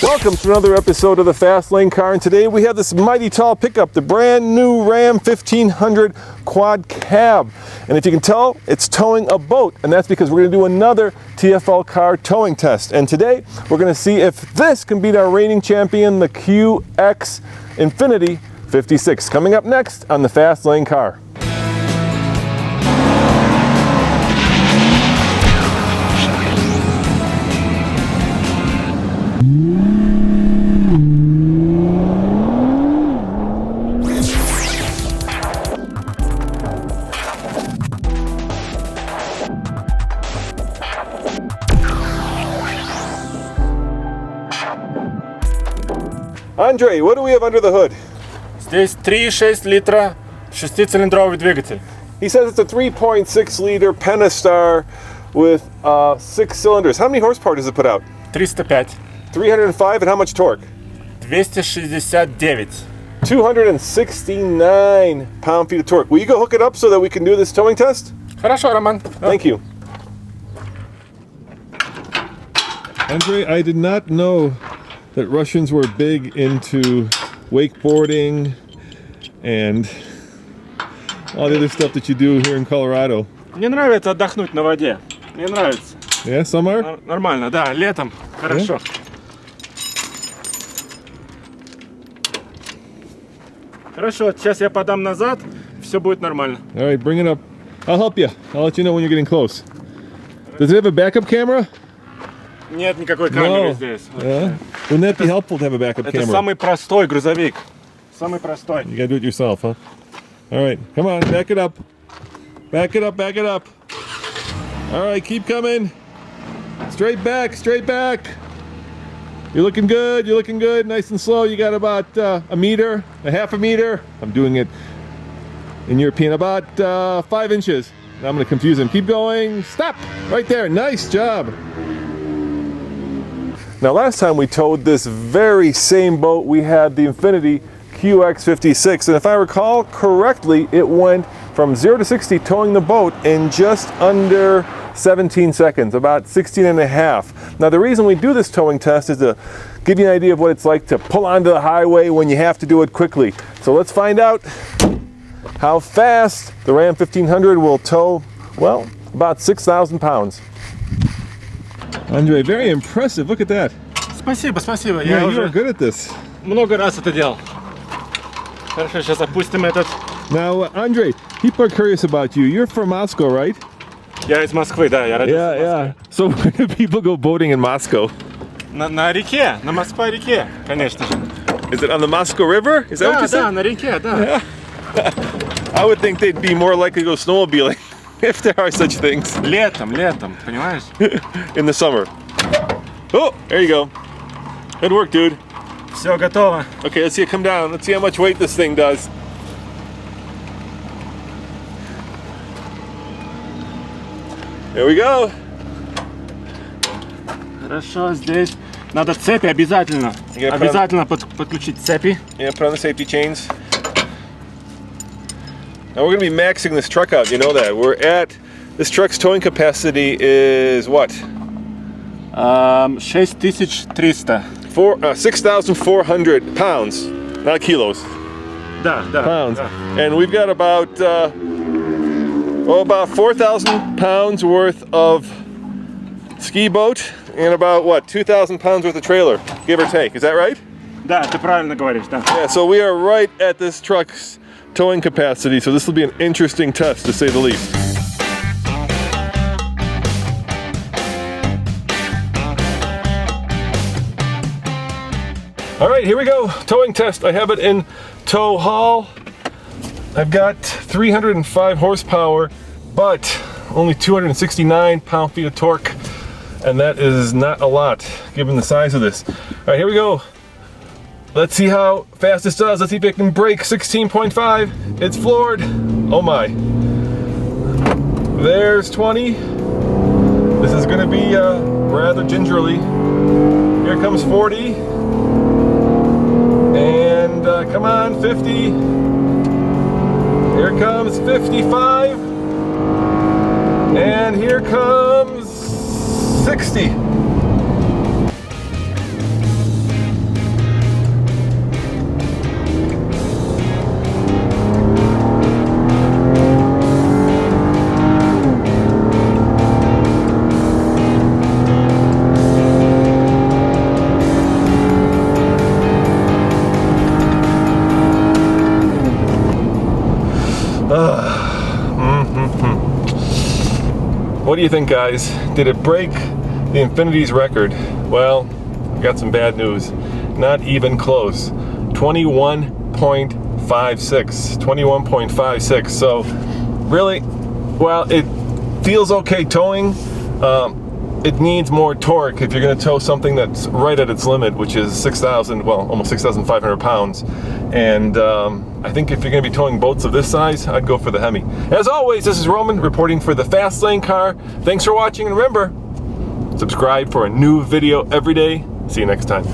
Welcome to another episode of the Fast Lane Car, and today we have this mighty tall pickup, the brand new Ram 1500 Quad Cab. And if you can tell, it's towing a boat, and that's because we're going to do another TFL car towing test. And today we're going to see if this can beat our reigning champion, the QX Infiniti 56. Coming up next on the Fast Lane Car. Andre, what do we have under the hood? Здесь 3,6 литра, 6-цилиндровый двигатель. He says it's a 3.6 liter Pentastar with 6 cylinders. How many horsepower does it put out? 305. 305, and how much torque? 269. 269 pound-feet of torque. Will you go hook it up so that we can do this towing test? Хорошо, Роман. Thank you. Andre, I did not know that Russians were big into wakeboarding and all the other stuff that you do here in Colorado. Мне нравится отдохнуть на воде. Мне нравится. Yeah, summer? Нормально, да, летом. Хорошо. Хорошо, сейчас я подам назад, все будет нормально. All right, bring it up. I'll help you. I'll let you know when you're getting close. Does it have a backup camera? Нет никакой камеры здесь. Yeah. Wouldn't that be helpful to have a backup Это camera? самый простой грузовик. Самый простой. You gotta do it yourself, huh? All right, come on, back it up. Back it up, back it up. All right, keep coming. Straight back, straight back. You're looking good, you're looking good. Nice and slow. You got about a meter, a half a meter. I'm doing it in European, about 5 inches. I'm gonna confuse him. Keep going, stop, right there, nice job. Now last time we towed this very same boat, we had the Infiniti QX56, and if I recall correctly, it went from 0 to 60 towing the boat in just under 17 seconds, about 16 and a half. Now the reason we do this towing test is to give you an idea of what it's like to pull onto the highway when you have to do it quickly. So let's find out how fast the Ram 1500 will tow, well, about 6,000 pounds. Andre, very impressive. Look at that. Спасибо, спасибо. Yeah, Я you are уже good at this. много раз это делал. Хорошо, сейчас опустим этот. Now, Andre, people are curious about you. You're from Moscow, right? Я из Москвы, да, я родился в Yeah, Москве. yeah. So where do people go boating in Moscow? На реке, на Москва-реке, конечно же. Is it on the Moscow River? Is that what Да, you said? да, на реке, да. I would think they'd be more likely to go snowmobiling if there are such things Летом, понимаешь? in the summer. Oh, there you go. Good work, dude. Все готово. Okay, let's see it come down. Let's see how much weight this thing does. There we go. Хорошо, здесь надо цепи обязательно. Я Обязательно подключить цепи. Yeah, put on the safety chains. Now we're going to be maxing this truck out, you know that. We're at, this truck's towing capacity is what? 6300. 6,400 pounds, not kilos, Да, да. pounds. Да. And we've got about 4,000 pounds worth of ski boat and about, what, 2,000 pounds worth of trailer, give or take. Is that right? Да, ты правильно говоришь, да. Yeah, so we are right at this truck's towing capacity, so this will be an interesting test, to say the least. All right, here we go. Towing test. I have it in tow haul. I've got 305 horsepower, but only 269 pound-feet of torque, and that is not a lot given the size of this. All right, here we go. Let's see how fast this does. Let's see if it can break 16.5. It's floored. Oh my. There's 20. This is gonna be rather gingerly. Here comes 40. And come on, 50. Here comes 55. And here comes 60. do you think, guys? Did it break the Infinity's record? Well, I got some bad news. Not even close. 21.56. 21.56. So, really, well, it feels okay towing. It needs more torque if you're going to tow something that's right at its limit, which is 6,000, well, almost 6,500 pounds. And I think if you're going to be towing boats of this size, I'd go for the Hemi. As always, this is Roman reporting for the Fast Lane Car. Thanks for watching, and remember, subscribe for a new video every day. See you next time.